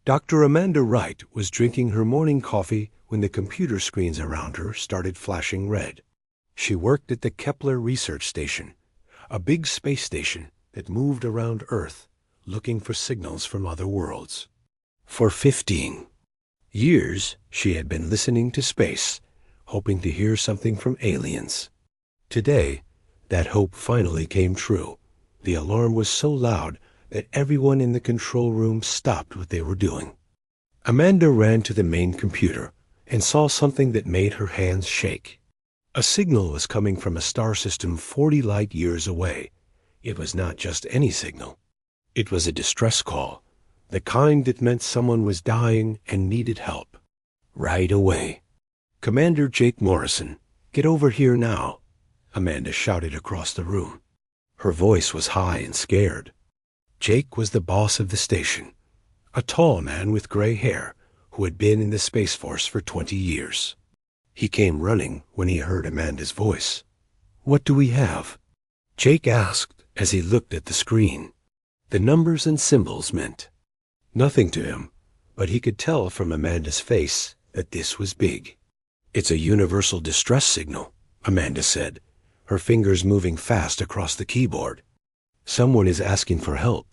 Dr. Amanda Wright was drinking her morning coffee when the computer screens around her started flashing red. She worked at the Kepler Research Station, a big space station that moved around Earth looking for signals from other worlds. For 15 years, she had been listening to space, hoping to hear something from aliens. Today, that hope finally came true. The alarm was so loud that everyone in the control room stopped what they were doing. Amanda ran to the main computer and saw something that made her hands shake. A signal was coming from a star system 40 light years away. It was not just any signal. It was a distress call, the kind that meant someone was dying and needed help. Right away. "Commander Jake Morrison, get over here now," Amanda shouted across the room. Her voice was high and scared. Jake was the boss of the station, a tall man with gray hair who had been in the Space Force for 20 years. He came running when he heard Amanda's voice. "What do we have?" Jake asked as he looked at the screen. The numbers and symbols meant nothing to him, but he could tell from Amanda's face that this was big. "It's a universal distress signal," Amanda said, her fingers moving fast across the keyboard. "Someone is asking for help,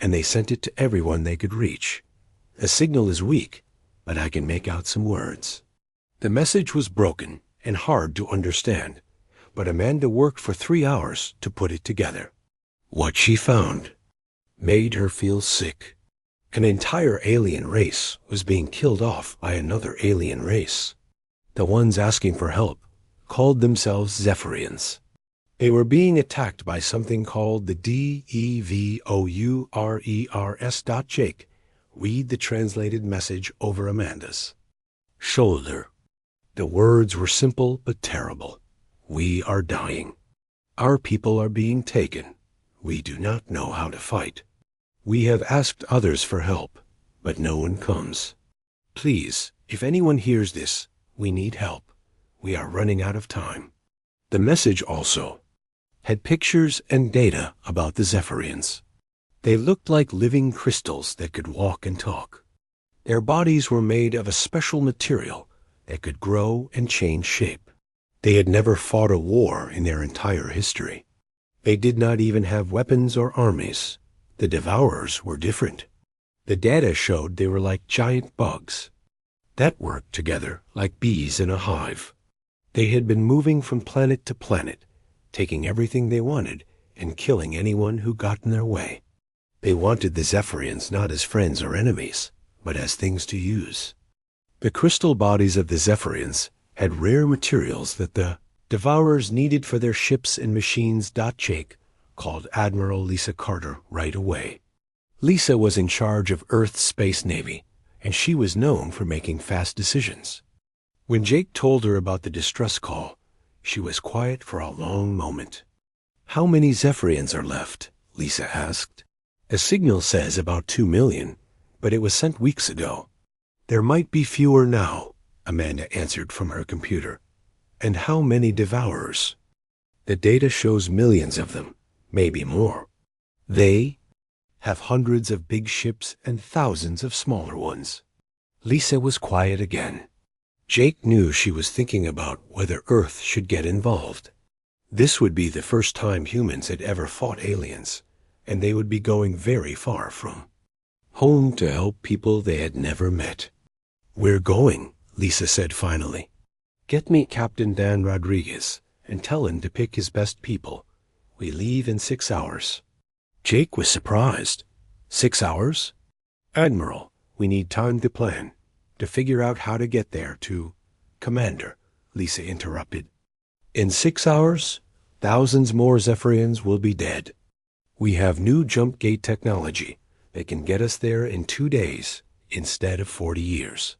and they sent it to everyone they could reach. The signal is weak, but I can make out some words." The message was broken and hard to understand, but Amanda worked for 3 hours to put it together. What she found made her feel sick. An entire alien race was being killed off by another alien race. The ones asking for help called themselves Zephyrians. They were being attacked by something called the Devours. Jake, read the translated message over Amanda's shoulder. The words were simple but terrible. "We are dying. Our people are being taken. We do not know how to fight. We have asked others for help, but no one comes. Please, if anyone hears this, we need help. We are running out of time." The message also had pictures and data about the Zephyrians. They looked like living crystals that could walk and talk. Their bodies were made of a special material that could grow and change shape. They had never fought a war in their entire history. They did not even have weapons or armies. The Devourers were different. The data showed they were like giant bugs that worked together like bees in a hive. They had been moving from planet to planet, taking everything they wanted and killing anyone who got in their way. They wanted the Zephyrians not as friends or enemies, but as things to use. The crystal bodies of the Zephyrians had rare materials that the Devourers needed for their ships and machines. Jake called Admiral Lisa Carter right away. Lisa was in charge of Earth's Space Navy, and she was known for making fast decisions. When Jake told her about the distress call, she was quiet for a long moment. "How many Zephyrians are left?" Lisa asked. "The signal says about 2 million, but it was sent weeks ago." "There might be fewer now," Amanda answered from her computer. "And how many Devourers?" "The data shows millions of them, maybe more. They have hundreds of big ships and thousands of smaller ones." Lisa was quiet again. Jake knew she was thinking about whether Earth should get involved. This would be the first time humans had ever fought aliens, and they would be going very far from home to help people they had never met. "We're going," Lisa said finally. "Get me Captain Dan Rodriguez and tell him to pick his best people. We leave in 6 hours." Jake was surprised. 6 hours? "Admiral, we need time to plan, to figure out how to get there to—" "Commander," Lisa interrupted. "In 6 hours, thousands more Zephyrians will be dead. We have new jump gate technology that can get us there in 2 days instead of 40 years.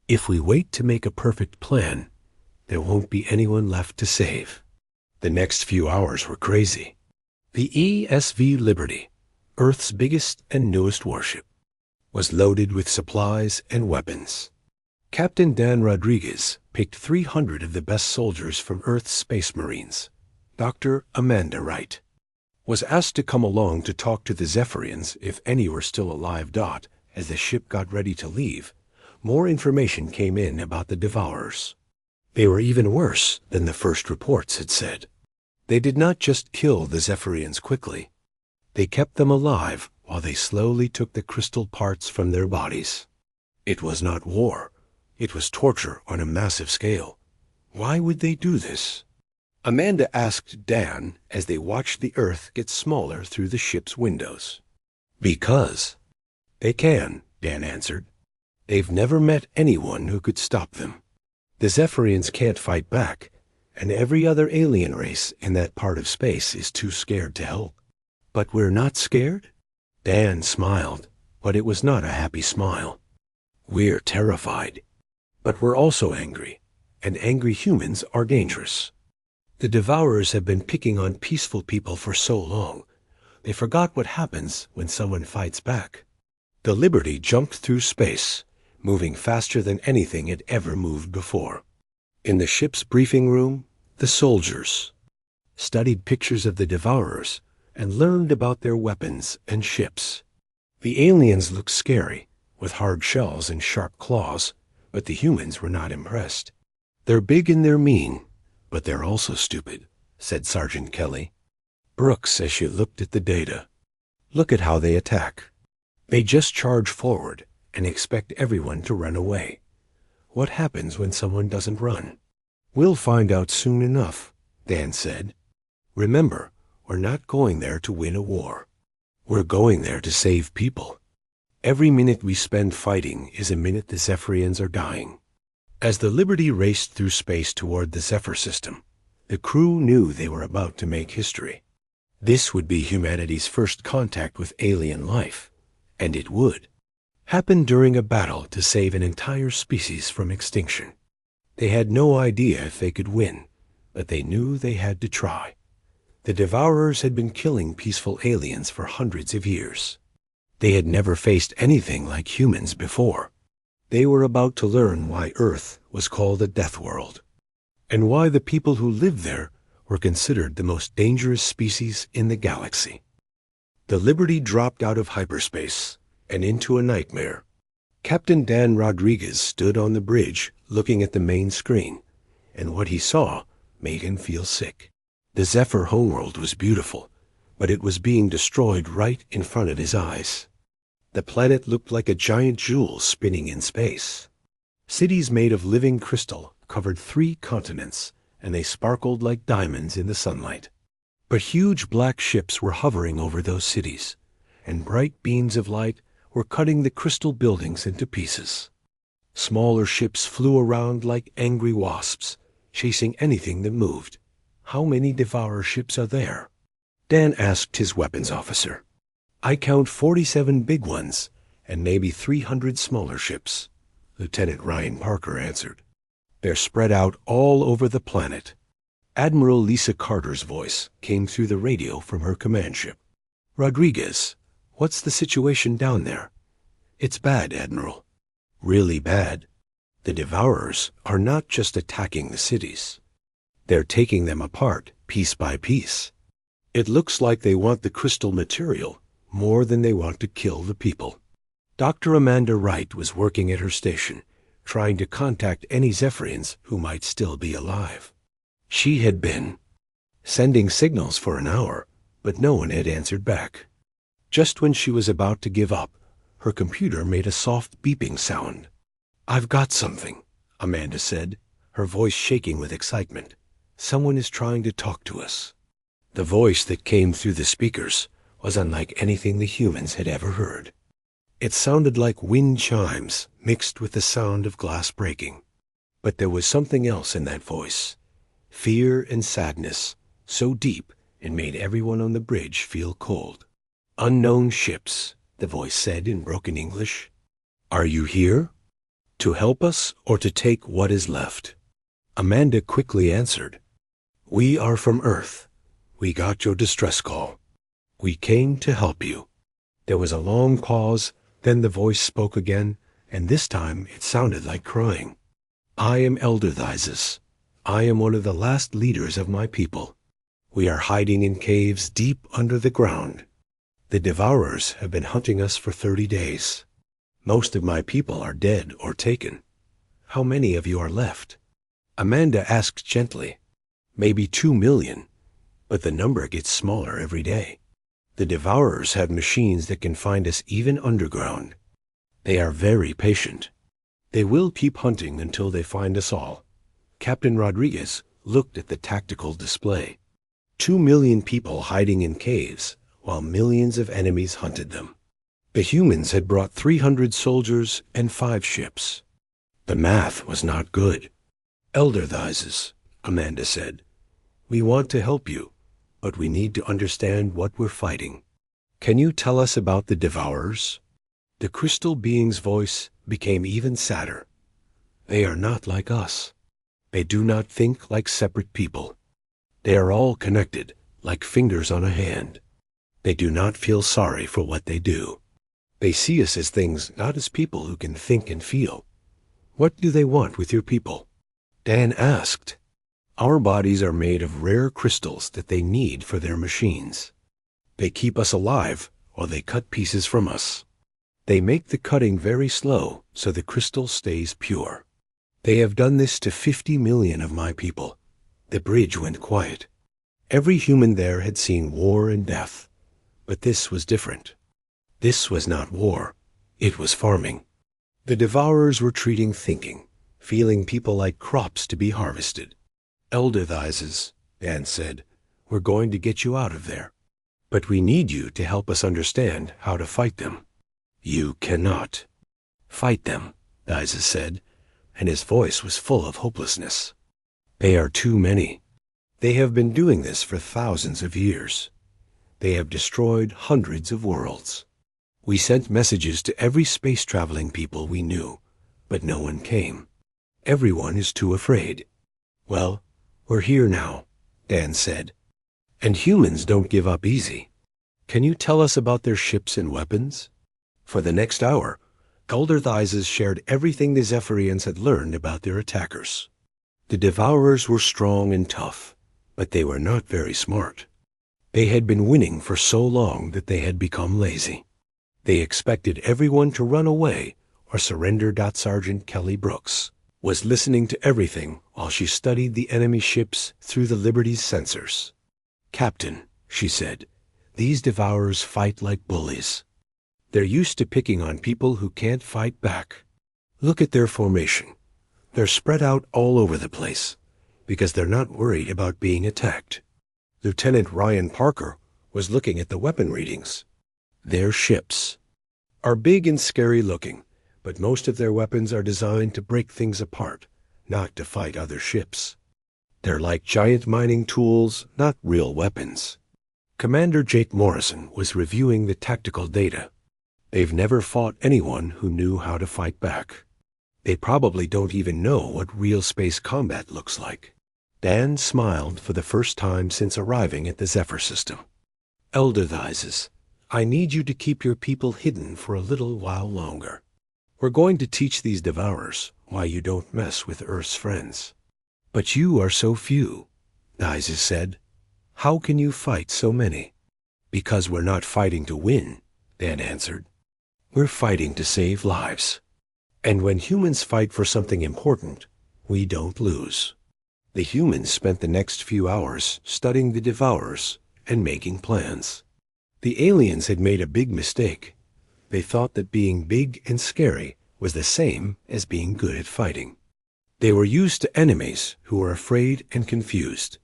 If we wait to make a perfect plan, there won't be anyone left to save." The next few hours were crazy. The ESV Liberty, Earth's biggest and newest warship, was loaded with supplies and weapons. Captain Dan Rodriguez picked 300 of the best soldiers from Earth's Space Marines. Dr. Amanda Wright was asked to come along to talk to the Zephyrians if any were still alive. As the ship got ready to leave, more information came in about the Devourers. They were even worse than the first reports had said. They did not just kill the Zephyrians quickly. They kept them alive while they slowly took the crystal parts from their bodies. It was not war. It was torture on a massive scale. Why would they do this? Amanda asked Dan as they watched the Earth get smaller through the ship's windows. Because they can, Dan answered. They've never met anyone who could stop them. The Zephyrians can't fight back, and every other alien race in that part of space is too scared to help. But we're not scared? Dan smiled, but it was not a happy smile. We're terrified. But we're also angry, and angry humans are dangerous. The Devourers have been picking on peaceful people for so long, they forgot what happens when someone fights back. The Liberty jumped through space, moving faster than anything had ever moved before. In the ship's briefing room, the soldiers studied pictures of the Devourers and learned about their weapons and ships. The aliens looked scary, with hard shells and sharp claws, but the humans were not impressed. They're big and they're mean, but they're also stupid, said Sergeant Kelly. Brooks, as she looked at the data. Look at how they attack. They just charge forward and expect everyone to run away. What happens when someone doesn't run? We'll find out soon enough, Dan said. Remember, we're not going there to win a war. We're going there to save people. Every minute we spend fighting is a minute the Zephyrians are dying. As the Liberty raced through space toward the Zephyr system, the crew knew they were about to make history. This would be humanity's first contact with alien life, and it would happen during a battle to save an entire species from extinction. They had no idea if they could win, but they knew they had to try. The Devourers had been killing peaceful aliens for hundreds of years. They had never faced anything like humans before. They were about to learn why Earth was called a death world, and why the people who lived there were considered the most dangerous species in the galaxy. The Liberty dropped out of hyperspace and into a nightmare. Captain Dan Rodriguez stood on the bridge looking at the main screen, and what he saw made him feel sick. The Zephyr homeworld was beautiful, but it was being destroyed right in front of his eyes. The planet looked like a giant jewel spinning in space. Cities made of living crystal covered 3 continents, and they sparkled like diamonds in the sunlight. But huge black ships were hovering over those cities, and bright beams of light were cutting the crystal buildings into pieces. Smaller ships flew around like angry wasps, chasing anything that moved. How many Devourer ships are there? Dan asked his weapons officer. I count 47 big ones, and maybe 300 smaller ships, Lieutenant Ryan Parker answered. They're spread out all over the planet. Admiral Lisa Carter's voice came through the radio from her command ship. Rodriguez, what's the situation down there? It's bad, Admiral. Really bad. The Devourers are not just attacking the cities. They're taking them apart, piece by piece. It looks like they want the crystal material more than they want to kill the people. Dr. Amanda Wright was working at her station, trying to contact any Zephyrians who might still be alive. She had been sending signals for an hour, but no one had answered back. Just when she was about to give up, her computer made a soft beeping sound. I've got something, Amanda said, her voice shaking with excitement. Someone is trying to talk to us. The voice that came through the speakers was unlike anything the humans had ever heard. It sounded like wind chimes mixed with the sound of glass breaking. But there was something else in that voice. Fear and sadness, so deep it made everyone on the bridge feel cold. Unknown ships, the voice said in broken English. Are you here? To help us or to take what is left? Amanda quickly answered. We are from Earth. We got your distress call. We came to help you. There was a long pause, then the voice spoke again, and this time it sounded like crying. I am Elder Thysus. I am one of the last leaders of my people. We are hiding in caves deep under the ground. The Devourers have been hunting us for 30 days. Most of my people are dead or taken. How many of you are left? Amanda asked gently. Maybe 2 million, but the number gets smaller every day. The Devourers have machines that can find us even underground. They are very patient. They will keep hunting until they find us all. Captain Rodriguez looked at the tactical display. 2 million people hiding in caves, while millions of enemies hunted them. The humans had brought 300 soldiers and 5 ships. The math was not good. Elder Thises, Amanda said, we want to help you, but we need to understand what we're fighting. Can you tell us about the Devourers? The crystal being's voice became even sadder. They are not like us. They do not think like separate people. They are all connected, like fingers on a hand. They do not feel sorry for what they do. They see us as things, not as people who can think and feel. What do they want with your people? Dan asked. Our bodies are made of rare crystals that they need for their machines. They keep us alive, or they cut pieces from us. They make the cutting very slow, so the crystal stays pure. They have done this to 50 million of my people. The bridge went quiet. Every human there had seen war and death. But this was different. This was not war. It was farming. The Devourers were treating thinking, feeling people like crops to be harvested. Elder Thises, Dan said, we're going to get you out of there. But we need you to help us understand how to fight them. You cannot. Fight them, Thises said, and his voice was full of hopelessness. They are too many. They have been doing this for thousands of years. They have destroyed hundreds of worlds. We sent messages to every space-traveling people we knew, but no one came. Everyone is too afraid. Well, we're here now, Dan said. And humans don't give up easy. Can you tell us about their ships and weapons? For the next hour, Elder Thises shared everything the Zephyrians had learned about their attackers. The Devourers were strong and tough, but they were not very smart. They had been winning for so long that they had become lazy. They expected everyone to run away or surrender. Sergeant Kelly Brooks was listening to everything while she studied the enemy ships through the Liberty's sensors. Captain, she said, these Devourers fight like bullies. They're used to picking on people who can't fight back. Look at their formation. They're spread out all over the place because they're not worried about being attacked. Lieutenant Ryan Parker was looking at the weapon readings. Their ships are big and scary looking, but most of their weapons are designed to break things apart, not to fight other ships. They're like giant mining tools, not real weapons. Commander Jake Morrison was reviewing the tactical data. They've never fought anyone who knew how to fight back. They probably don't even know what real space combat looks like. Dan smiled for the first time since arriving at the Zephyr system. Elder Thises, I need you to keep your people hidden for a little while longer. We're going to teach these Devourers why you don't mess with Earth's friends. But you are so few, Thises said. How can you fight so many? Because we're not fighting to win, Dan answered. We're fighting to save lives. And when humans fight for something important, we don't lose. The humans spent the next few hours studying the Devourers and making plans. The aliens had made a big mistake. They thought that being big and scary was the same as being good at fighting. They were used to enemies who were afraid and confused,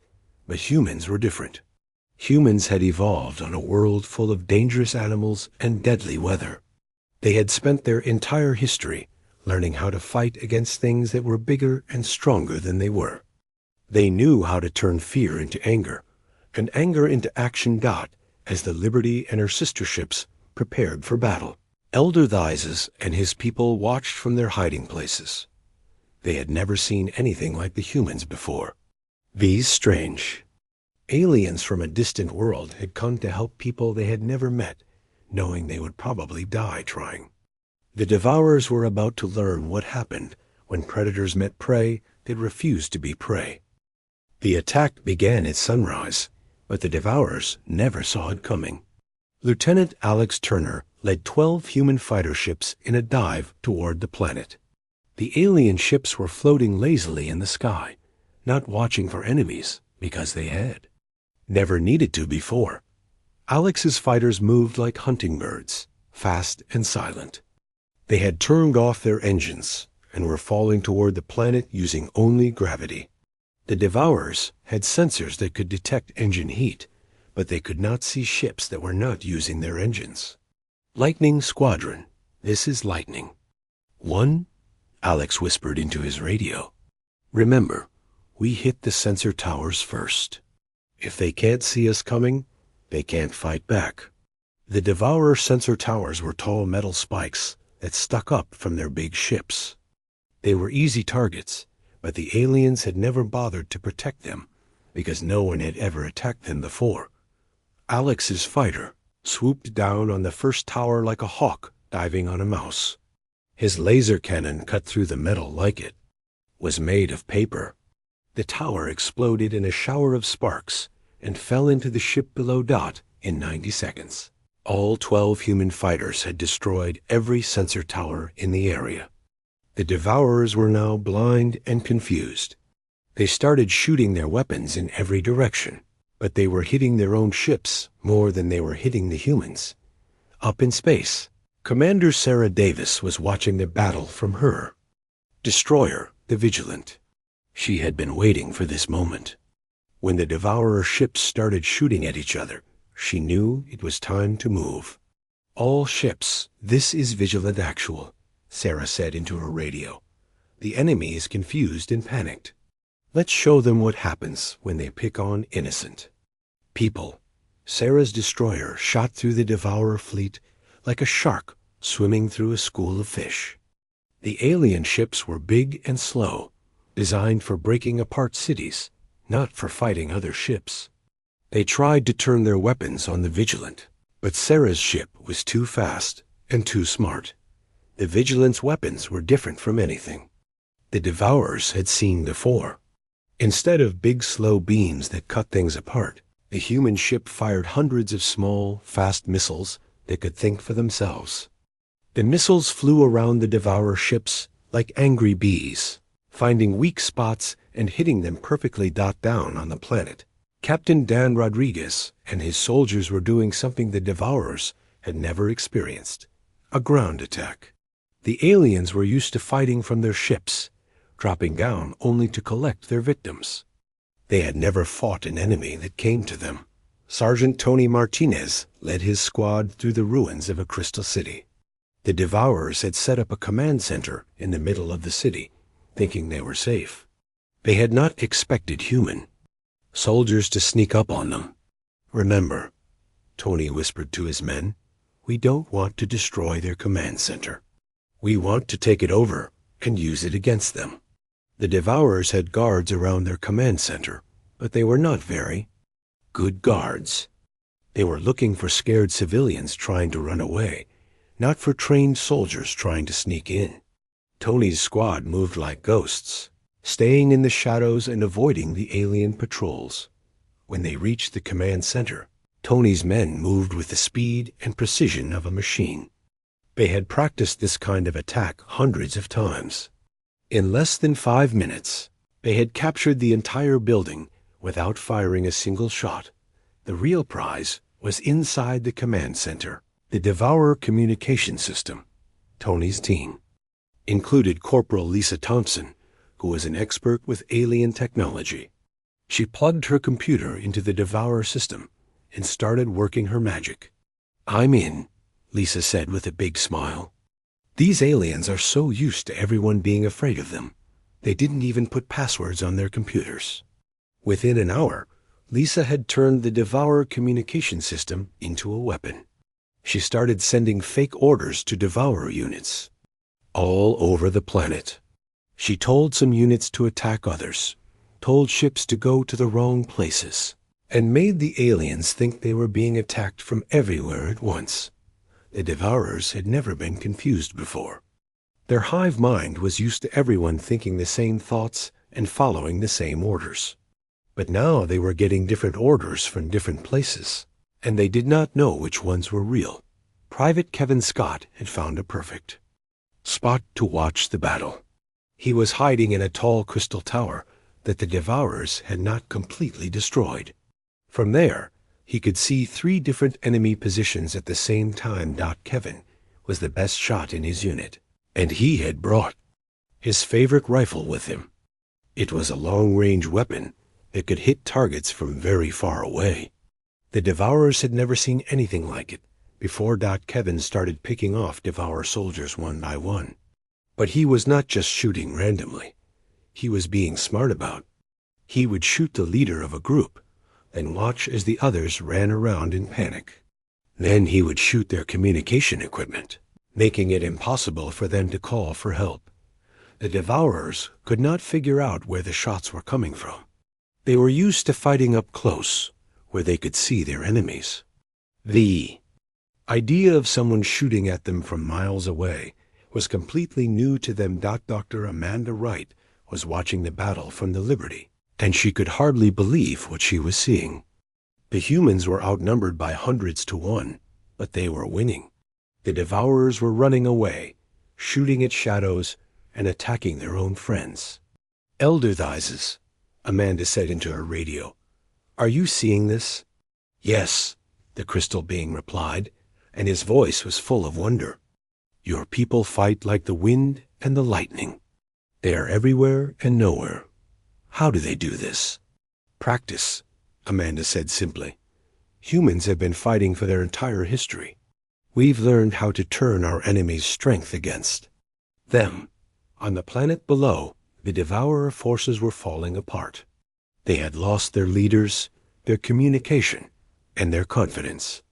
but humans were different. Humans had evolved on a world full of dangerous animals and deadly weather. They had spent their entire history learning how to fight against things that were bigger and stronger than they were. They knew how to turn fear into anger, and anger into action. As the Liberty and her sister ships prepared for battle, Elder Thises and his people watched from their hiding places. They had never seen anything like the humans before. These strange aliens from a distant world had come to help people they had never met, knowing they would probably die trying. The Devourers were about to learn what happened when predators met prey that refused to be prey. The attack began at sunrise, but the Devourers never saw it coming. Lieutenant Alex Turner led 12 human fighter ships in a dive toward the planet. The alien ships were floating lazily in the sky, not watching for enemies because they had never needed to before. Alex's fighters moved like hunting birds, fast and silent. They had turned off their engines and were falling toward the planet using only gravity. The Devourers had sensors that could detect engine heat, but they could not see ships that were not using their engines. "Lightning Squadron, this is Lightning. 1, Alex whispered into his radio. "Remember, we hit the sensor towers first. If they can't see us coming, they can't fight back." The Devourer sensor towers were tall metal spikes that stuck up from their big ships. They were easy targets, but the aliens had never bothered to protect them because no one had ever attacked them before. Alex's fighter swooped down on the first tower like a hawk diving on a mouse. His laser cannon cut through the metal like it was made of paper. The tower exploded in a shower of sparks and fell into the ship below Dot in 90 seconds. All 12 human fighters had destroyed every sensor tower in the area. The Devourers were now blind and confused. They started shooting their weapons in every direction, but they were hitting their own ships more than they were hitting the humans. Up in space, Commander Sarah Davis was watching the battle from her destroyer, the Vigilant. She had been waiting for this moment. When the Devourer ships started shooting at each other, she knew it was time to move. "All ships, this is Vigilant Actual," Sarah said into her radio. "The enemy is confused and panicked. Let's show them what happens when they pick on innocent people." Sarah's destroyer shot through the Devourer fleet like a shark swimming through a school of fish. The alien ships were big and slow, designed for breaking apart cities, not for fighting other ships. They tried to turn their weapons on the Vigilant, but Sarah's ship was too fast and too smart. The Vigilant's weapons were different from anything the Devourers had seen before. Instead of big, slow beams that cut things apart, the human ship fired hundreds of small, fast missiles that could think for themselves. The missiles flew around the Devourer ships like angry bees, finding weak spots and hitting them perfectly down on the planet. Captain Dan Rodriguez and his soldiers were doing something the Devourers had never experienced: a ground attack. The aliens were used to fighting from their ships, dropping down only to collect their victims. They had never fought an enemy that came to them. Sergeant Tony Martinez led his squad through the ruins of a crystal city. The Devourers had set up a command center in the middle of the city, thinking they were safe. They had not expected human soldiers to sneak up on them. "Remember," Tony whispered to his men, "we don't want to destroy their command center. We want to take it over and use it against them." The Devourers had guards around their command center, but they were not very good guards. They were looking for scared civilians trying to run away, not for trained soldiers trying to sneak in. Tony's squad moved like ghosts, staying in the shadows and avoiding the alien patrols. When they reached the command center, Tony's men moved with the speed and precision of a machine. They had practiced this kind of attack hundreds of times. In less than 5 minutes, they had captured the entire building without firing a single shot. The real prize was inside the command center. The Devourer communication system, Tony's team, included Corporal Lisa Thompson, who was an expert with alien technology. She plugged her computer into the Devourer system and started working her magic. "I'm in," Lisa said with a big smile. "These aliens are so used to everyone being afraid of them, they didn't even put passwords on their computers." Within an hour, Lisa had turned the Devourer communication system into a weapon. She started sending fake orders to Devourer units all over the planet. She told some units to attack others, told ships to go to the wrong places, and made the aliens think they were being attacked from everywhere at once. The Devourers had never been confused before. Their hive mind was used to everyone thinking the same thoughts and following the same orders. But now they were getting different orders from different places, and they did not know which ones were real. Private Kevin Scott had found a perfect spot to watch the battle. He was hiding in a tall crystal tower that the Devourers had not completely destroyed. From there, he could see 3 different enemy positions at the same time. Kevin was the best shot in his unit, and he had brought his favorite rifle with him. It was a long-range weapon that could hit targets from very far away. The Devourers had never seen anything like it before. Kevin started picking off Devourer soldiers one by one. But he was not just shooting randomly. He was being smart about. He would shoot the leader of a group, then watch as the others ran around in panic. Then he would shoot their communication equipment, making it impossible for them to call for help. The Devourers could not figure out where the shots were coming from. They were used to fighting up close, where they could see their enemies. The idea of someone shooting at them from miles away was completely new to them. Dr. Amanda Wright was watching the battle from the Liberty, and she could hardly believe what she was seeing. The humans were outnumbered by hundreds to 1, but they were winning. The Devourers were running away, shooting at shadows and attacking their own friends. Elder Thizes, Amanda said into her radio. Are you seeing this? Yes, the crystal being replied, and his voice was full of wonder. Your people fight like the wind and the lightning. They are everywhere and nowhere. How do they do this? Practice, Amanda said simply. Humans have been fighting for their entire history. We've learned how to turn our enemy's strength against them. On the planet below, the Devourer forces were falling apart. They had lost their leaders, their communication, and their confidence.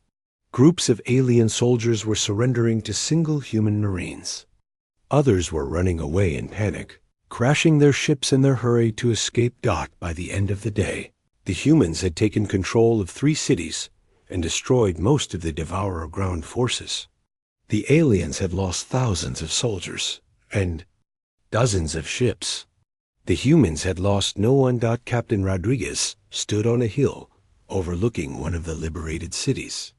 Groups of alien soldiers were surrendering to single human marines. Others were running away in panic, crashing their ships in their hurry to escape. By the end of the day, the humans had taken control of 3 cities and destroyed most of the Devourer ground forces. The aliens had lost thousands of soldiers and dozens of ships. The humans had lost no one. Captain Rodriguez stood on a hill overlooking one of the liberated cities.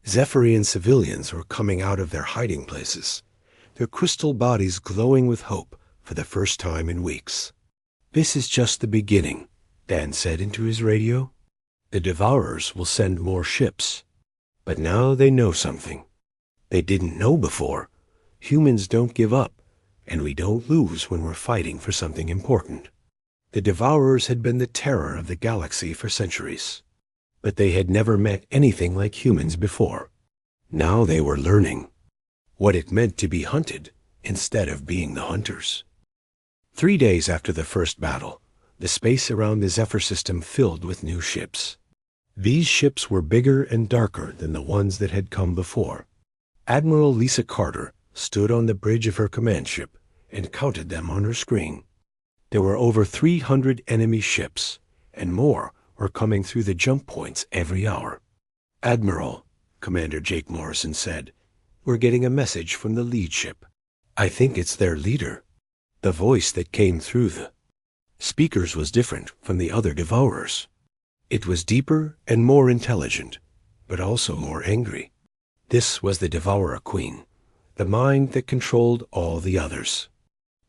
Zephyrian civilians were coming out of their hiding places, their crystal bodies glowing with hope for the first time in weeks. This is just the beginning, Dan said into his radio. The Devourers will send more ships. But now they know something they didn't know before. Humans don't give up, and we don't lose when we're fighting for something important. The Devourers had been the terror of the galaxy for centuries, but they had never met anything like humans before. Now they were learning what it meant to be hunted instead of being the hunters. 3 days after the first battle, the space around the Zephyr system filled with new ships. These ships were bigger and darker than the ones that had come before. Admiral Lisa Carter stood on the bridge of her command ship and counted them on her screen. There were over 300 enemy ships, and more were coming through the jump points every hour. Admiral, Commander Jake Morrison said, we're getting a message from the lead ship. I think it's their leader. The voice that came through the speakers was different from the other Devourers. It was deeper and more intelligent, but also more angry. This was the Devourer Queen, the mind that controlled all the others.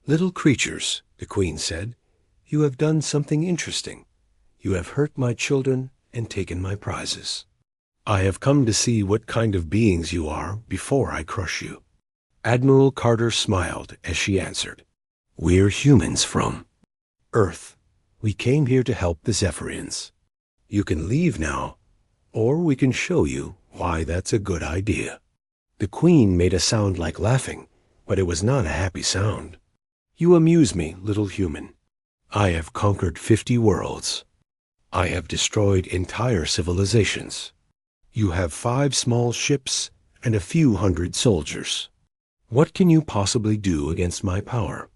Little creatures, the Queen said, you have done something interesting. You have hurt my children and taken my prizes. I have come to see what kind of beings you are before I crush you. Admiral Carter smiled as she answered, we're humans from Earth. We came here to help the Zephyrians. You can leave now, or we can show you why that's a good idea. The Queen made a sound like laughing, but it was not a happy sound. You amuse me, little human. I have conquered 50 worlds. I have destroyed entire civilizations. You have 5 small ships and a few hundred soldiers. What can you possibly do against my power?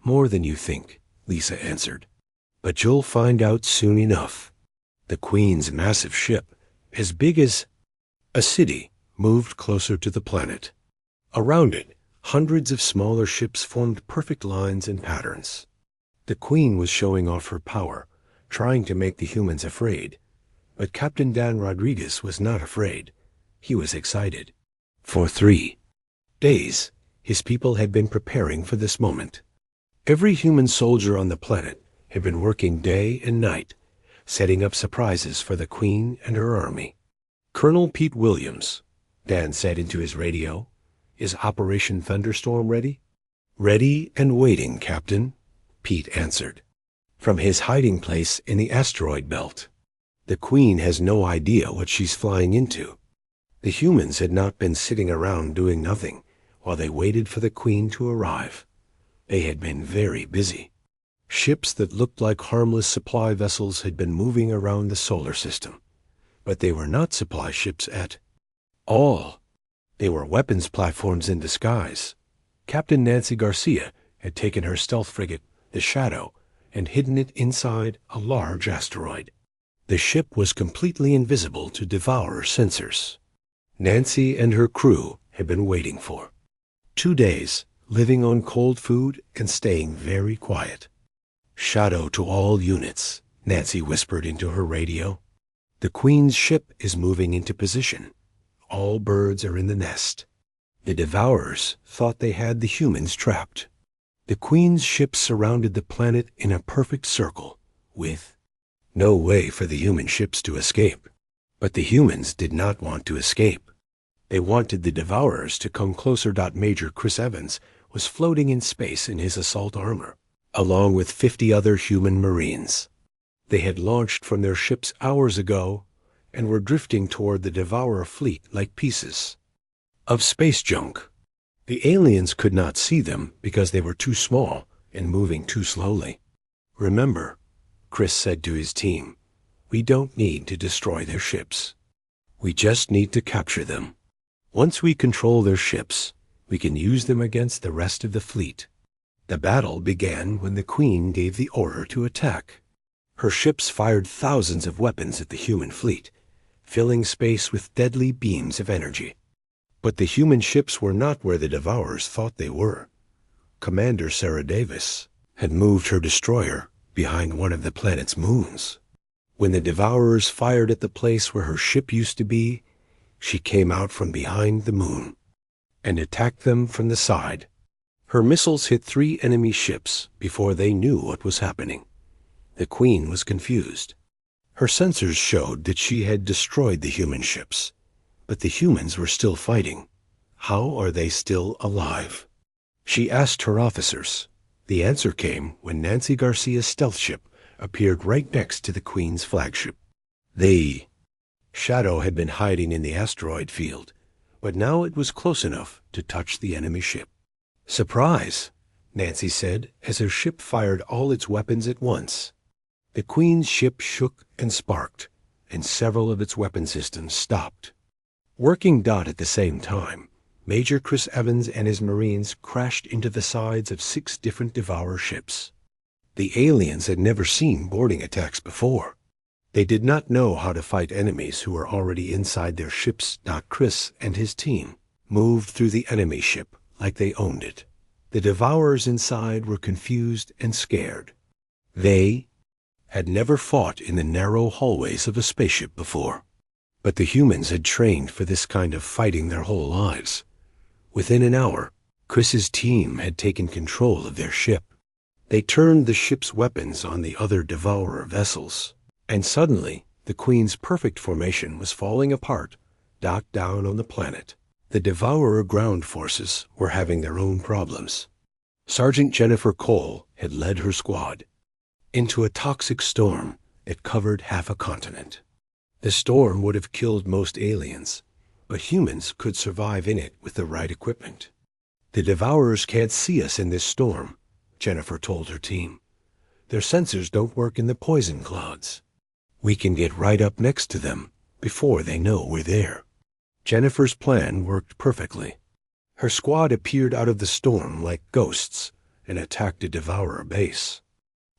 More than you think, Lisa answered. But you'll find out soon enough. The Queen's massive ship, as big as a city, moved closer to the planet. Around it, hundreds of smaller ships formed perfect lines and patterns. The Queen was showing off her power, trying to make the humans afraid. But Captain Dan Rodriguez was not afraid. He was excited. For 3 days, his people had been preparing for this moment. Every human soldier on the planet had been working day and night, setting up surprises for the Queen and her army. "Colonel Pete Williams," Dan said into his radio, "is Operation Thunderstorm ready?" "Ready and waiting, Captain," Pete answered, from his hiding place in the asteroid belt. "The Queen has no idea what she's flying into." The humans had not been sitting around doing nothing while they waited for the Queen to arrive. They had been very busy. Ships that looked like harmless supply vessels had been moving around the solar system, but they were not supply ships at all. They were weapons platforms in disguise. Captain Nancy Garcia had taken her stealth frigate, the Shadow, and hidden it inside a large asteroid. The ship was completely invisible to Devourer sensors. Nancy and her crew had been waiting for 2 days, living on cold food and staying very quiet. "Shadow to all units," Nancy whispered into her radio. "The Queen's ship is moving into position. All birds are in the nest." The Devourers thought they had the humans trapped. The Queen's ship surrounded the planet in a perfect circle, with no way for the human ships to escape. But the humans did not want to escape. They wanted the Devourers to come closer. Major Chris Evans was floating in space in his assault armor, along with 50 other human Marines. They had launched from their ships hours ago and were drifting toward the Devourer fleet like pieces of space junk. The aliens could not see them because they were too small and moving too slowly. "Remember," Chris said to his team, "we don't need to destroy their ships. We just need to capture them. Once we control their ships, we can use them against the rest of the fleet." The battle began when the Queen gave the order to attack. Her ships fired thousands of weapons at the human fleet, filling space with deadly beams of energy. But the human ships were not where the Devourers thought they were. Commander Sarah Davis had moved her destroyer behind one of the planet's moons. When the Devourers fired at the place where her ship used to be, she came out from behind the moon and attacked them from the side. Her missiles hit 3 enemy ships before they knew what was happening. The Queen was confused. Her sensors showed that she had destroyed the human ships, but the humans were still fighting. How are they still alive? She asked her officers. The answer came when Nancy Garcia's stealth ship appeared right next to the Queen's flagship. The Shadow had been hiding in the asteroid field, but now it was close enough to touch the enemy ship. "Surprise," Nancy said as her ship fired all its weapons at once. The Queen's ship shook and sparked, and several of its weapon systems stopped. Working at the same time, Major Chris Evans and his Marines crashed into the sides of 6 different Devourer ships. The aliens had never seen boarding attacks before. They did not know how to fight enemies who were already inside their ships. Chris and his team moved through the enemy ship like they owned it. The Devourers inside were confused and scared. They had never fought in the narrow hallways of a spaceship before. But the humans had trained for this kind of fighting their whole lives. Within an hour, Chris's team had taken control of their ship. They turned the ship's weapons on the other Devourer vessels, and suddenly the Queen's perfect formation was falling apart, docked down on the planet. The Devourer ground forces were having their own problems. Sergeant Jennifer Cole had led her squad into a toxic storm that covered half a continent. The storm would have killed most aliens, but humans could survive in it with the right equipment. "The Devourers can't see us in this storm," Jennifer told her team. "Their sensors don't work in the poison clouds. We can get right up next to them before they know we're there." Jennifer's plan worked perfectly. Her squad appeared out of the storm like ghosts and attacked a Devourer base.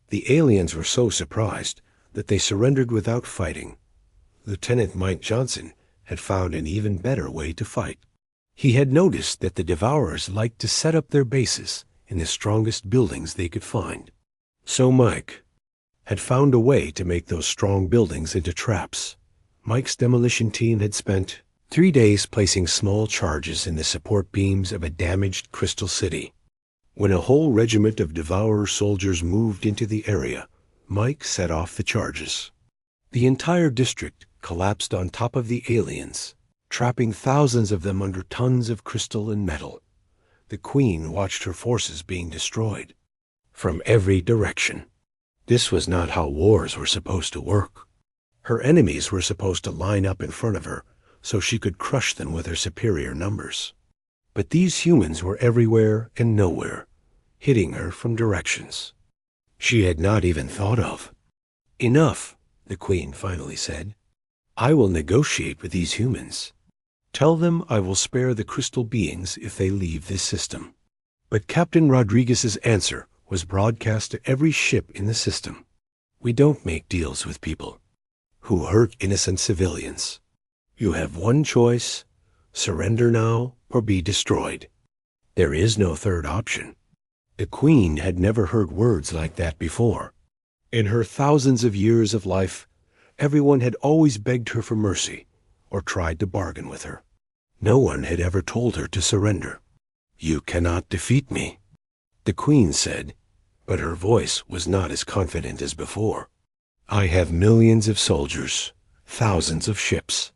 The aliens were so surprised that they surrendered without fighting. Lieutenant Mike Johnson had found an even better way to fight. He had noticed that the Devourers liked to set up their bases in the strongest buildings they could find. So Mike had found a way to make those strong buildings into traps. Mike's demolition team had spent 3 days placing small charges in the support beams of a damaged crystal city. When a whole regiment of Devourer soldiers moved into the area, Mike set off the charges. The entire district collapsed on top of the aliens, trapping thousands of them under tons of crystal and metal. The Queen watched her forces being destroyed from every direction. This was not how wars were supposed to work. Her enemies were supposed to line up in front of her so she could crush them with her superior numbers. But these humans were everywhere and nowhere, hitting her from directions she had not even thought of. "Enough," the Queen finally said. "I will negotiate with these humans. Tell them I will spare the crystal beings if they leave this system." But Captain Rodriguez's answer was broadcast to every ship in the system. "We don't make deals with people who hurt innocent civilians. You have one choice: surrender now or be destroyed. There is no third option." The Queen had never heard words like that before. In her thousands of years of life, everyone had always begged her for mercy or tried to bargain with her. No one had ever told her to surrender. "You cannot defeat me," the Queen said, but her voice was not as confident as before. "I have millions of soldiers, thousands of ships,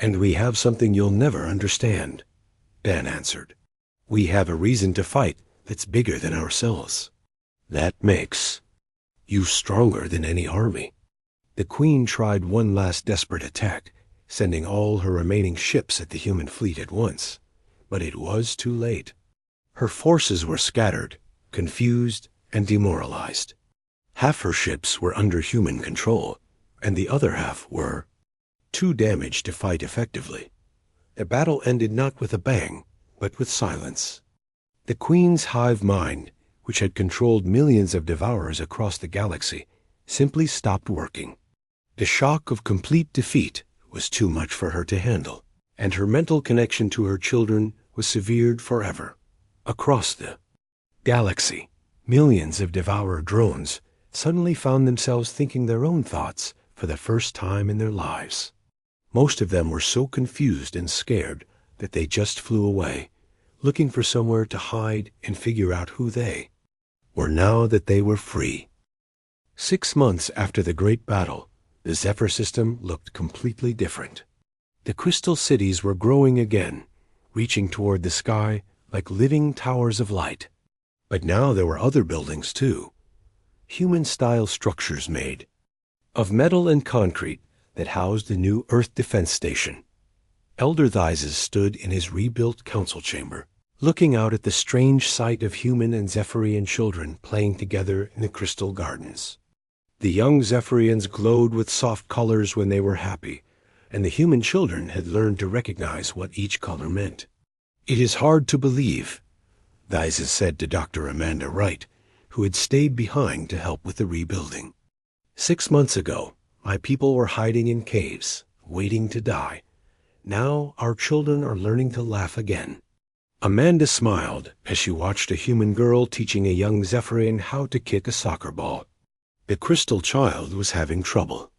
and we have something you'll never understand," Dan answered. "We have a reason to fight that's bigger than ourselves. That makes you stronger than any army." The Queen tried one last desperate attack, sending all her remaining ships at the human fleet at once, but it was too late. Her forces were scattered, confused, and demoralized. Half her ships were under human control, and the other half were too damaged to fight effectively. The battle ended not with a bang, but with silence. The Queen's hive mind, which had controlled millions of Devourers across the galaxy, simply stopped working. The shock of complete defeat was too much for her to handle, and her mental connection to her children was severed forever. Across the galaxy, millions of Devourer drones suddenly found themselves thinking their own thoughts for the first time in their lives. Most of them were so confused and scared that they just flew away, looking for somewhere to hide and figure out who they were now that they were free. 6 months after the great battle, the Zephyr system looked completely different. The crystal cities were growing again, reaching toward the sky like living towers of light. But now there were other buildings too, human-style structures made of metal and concrete that housed the new Earth Defense Station. Elder Thyses stood in his rebuilt council chamber, looking out at the strange sight of human and Zephyrian children playing together in the crystal gardens. The young Zephyrians glowed with soft colors when they were happy, and the human children had learned to recognize what each color meant. "It is hard to believe," Thyses said to Dr. Amanda Wright, who had stayed behind to help with the rebuilding. 6 months ago, my people were hiding in caves, waiting to die. Now our children are learning to laugh again." Amanda smiled as she watched a human girl teaching a young Zephyrian how to kick a soccer ball. The crystal child was having trouble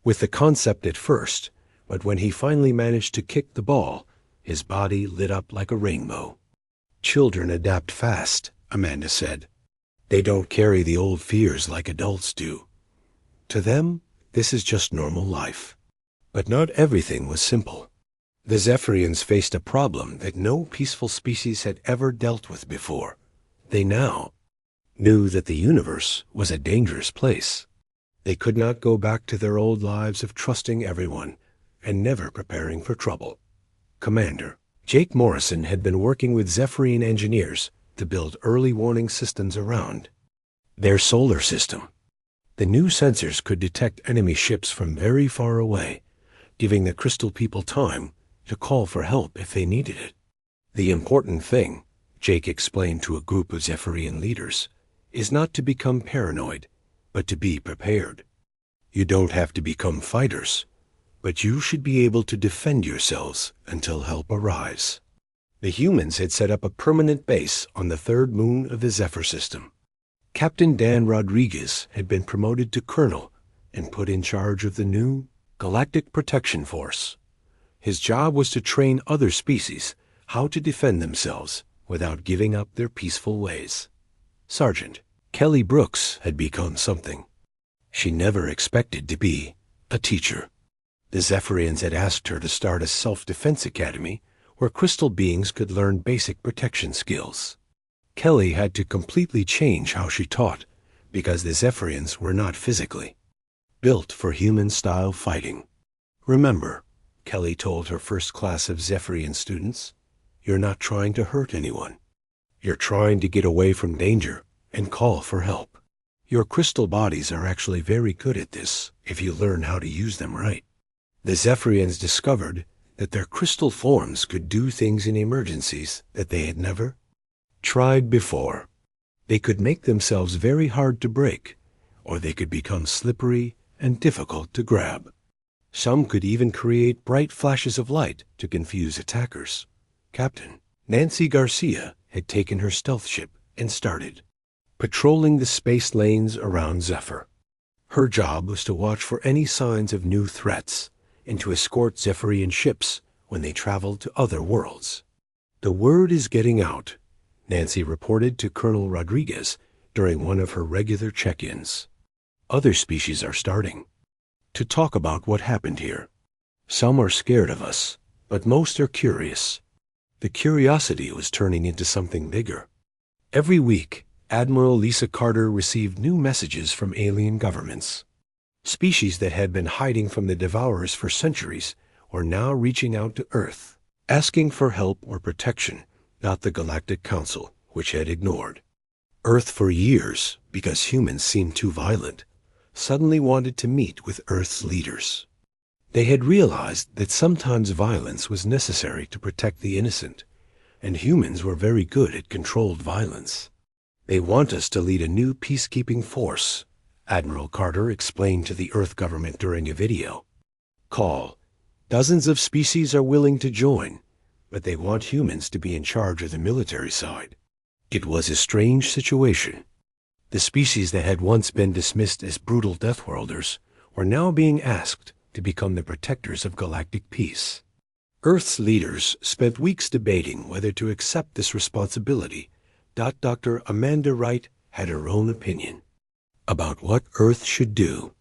with the concept at first, but when he finally managed to kick the ball, his body lit up like a rainbow. "Children adapt fast," Amanda said. "They don't carry the old fears like adults do. To them, this is just normal life." But not everything was simple. The Zephyrians faced a problem that no peaceful species had ever dealt with before. They now knew that the universe was a dangerous place. They could not go back to their old lives of trusting everyone and never preparing for trouble. Commander Jake Morrison had been working with Zephyrian engineers to build early warning systems around their solar system. The new sensors could detect enemy ships from very far away, giving the crystal people time to call for help if they needed it. "The important thing," Jake explained to a group of Zephyrian leaders, "is not to become paranoid, but to be prepared. You don't have to become fighters, but you should be able to defend yourselves until help arrives." The humans had set up a permanent base on the third moon of the Zephyr system. Captain Dan Rodriguez had been promoted to colonel and put in charge of the new Galactic Protection Force. His job was to train other species how to defend themselves without giving up their peaceful ways. Sergeant Kelly Brooks had become something she never expected to be: a teacher. The Zephyrians had asked her to start a self-defense academy where crystal beings could learn basic protection skills. Kelly had to completely change how she taught because the Zephyrians were not physically built for human-style fighting. Remember, Kelly told her first class of Zephyrian students, you're not trying to hurt anyone. You're trying to get away from danger and call for help. Your crystal bodies are actually very good at this if you learn how to use them right. The Zephyrians discovered that their crystal forms could do things in emergencies that they had never tried before. They could make themselves very hard to break, or they could become slippery and difficult to grab. Some could even create bright flashes of light to confuse attackers. Captain Nancy Garcia had taken her stealth ship and started patrolling the space lanes around Zephyr. Her job was to watch for any signs of new threats and to escort Zephyrian ships when they traveled to other worlds. The word is getting out, Nancy reported to Colonel Rodriguez during one of her regular check-ins. Other species are starting to talk about what happened here. Some are scared of us, but most are curious. The curiosity was turning into something bigger. Every week, Admiral Lisa Carter received new messages from alien governments. Species that had been hiding from the Devourers for centuries were now reaching out to Earth, asking for help or protection, not the Galactic Council, which had ignored Earth for years because humans seemed too violent, suddenly wanted to meet with Earth's leaders. They had realized that sometimes violence was necessary to protect the innocent, and humans were very good at controlled violence. They want us to lead a new peacekeeping force, Admiral Carter explained to the Earth government during a video call. Dozens of species are willing to join, but they want humans to be in charge of the military side. It was a strange situation. The species that had once been dismissed as brutal Deathworlders were now being asked to become the protectors of galactic peace. Earth's leaders spent weeks debating whether to accept this responsibility. Dr. Amanda Wright had her own opinion about what Earth should do.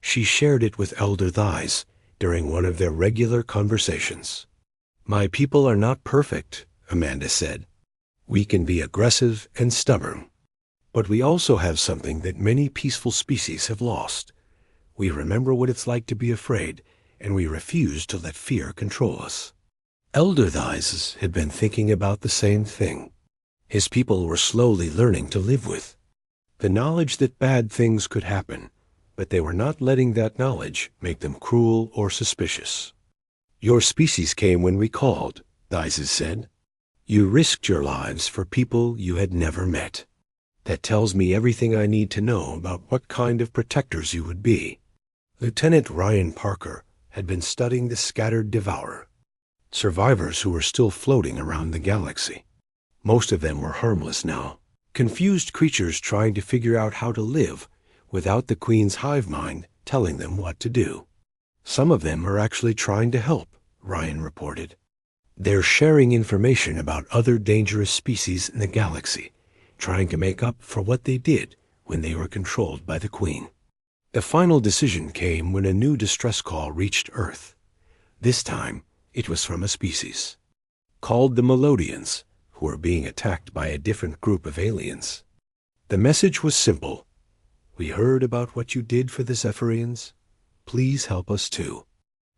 She shared it with Elder Thighs during one of their regular conversations. My people are not perfect, Amanda said. We can be aggressive and stubborn, but we also have something that many peaceful species have lost. We remember what it's like to be afraid, and we refuse to let fear control us. Elder Thighs had been thinking about the same thing. His people were slowly learning to live with the knowledge that bad things could happen, but they were not letting that knowledge make them cruel or suspicious. Your species came when we called, Thighs said. You risked your lives for people you had never met. That tells me everything I need to know about what kind of protectors you would be. Lieutenant Ryan Parker had been studying the scattered Devourer, survivors who were still floating around the galaxy. Most of them were harmless now, confused creatures trying to figure out how to live without the Queen's hive mind telling them what to do. Some of them are actually trying to help, Ryan reported. They're sharing information about other dangerous species in the galaxy, trying to make up for what they did when they were controlled by the Queen. The final decision came when a new distress call reached Earth. This time, it was from a species called the Melodians, who were being attacked by a different group of aliens. The message was simple. We heard about what you did for the Zephyrians. Please help us too.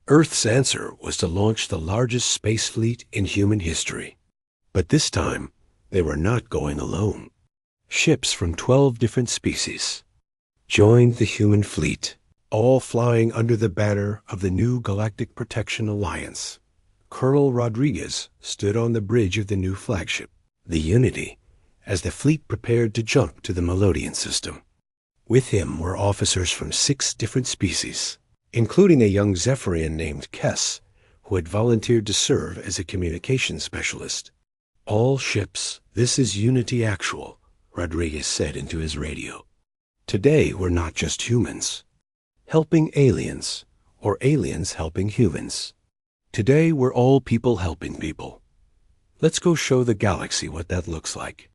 Earth's answer was to launch the largest space fleet in human history. But this time, they were not going alone. Ships from 12 different species joined the human fleet, all flying under the banner of the new Galactic Protection Alliance. Colonel Rodriguez stood on the bridge of the new flagship, the Unity, as the fleet prepared to jump to the Melodian system. With him were officers from 6 different species, including a young Zephyrian named Kess, who had volunteered to serve as a communications specialist. All ships, this is Unity Actual, Rodriguez said into his radio. Today we're not just humans helping aliens, or aliens helping humans. Today, we're all people helping people. Let's go show the galaxy what that looks like.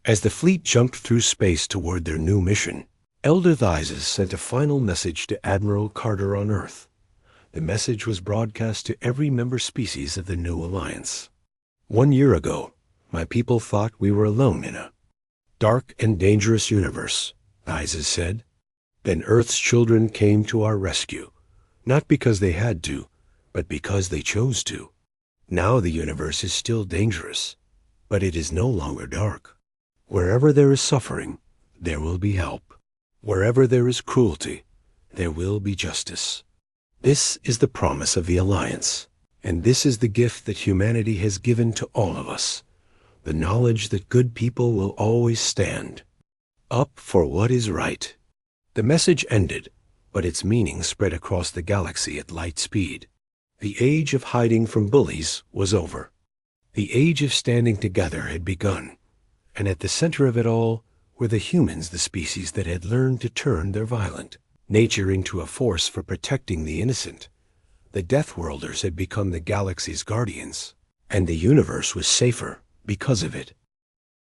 As the fleet jumped through space toward their new mission, Elder Thizes sent a final message to Admiral Carter on Earth. The message was broadcast to every member species of the new alliance. 1 year ago, my people thought we were alone in a dark and dangerous universe, Thizes said. Then Earth's children came to our rescue, not because they had to, but because they chose to. Now the universe is still dangerous, but it is no longer dark. Wherever there is suffering, there will be help. Wherever there is cruelty, there will be justice. This is the promise of the Alliance, and this is the gift that humanity has given to all of us, the knowledge that good people will always stand up for what is right. The message ended, but its meaning spread across the galaxy at light speed. The age of hiding from bullies was over. The age of standing together had begun, and at the center of it all were the humans, the species that had learned to turn their violent nature into a force for protecting the innocent. The Deathworlders had become the galaxy's guardians, and the universe was safer because of it.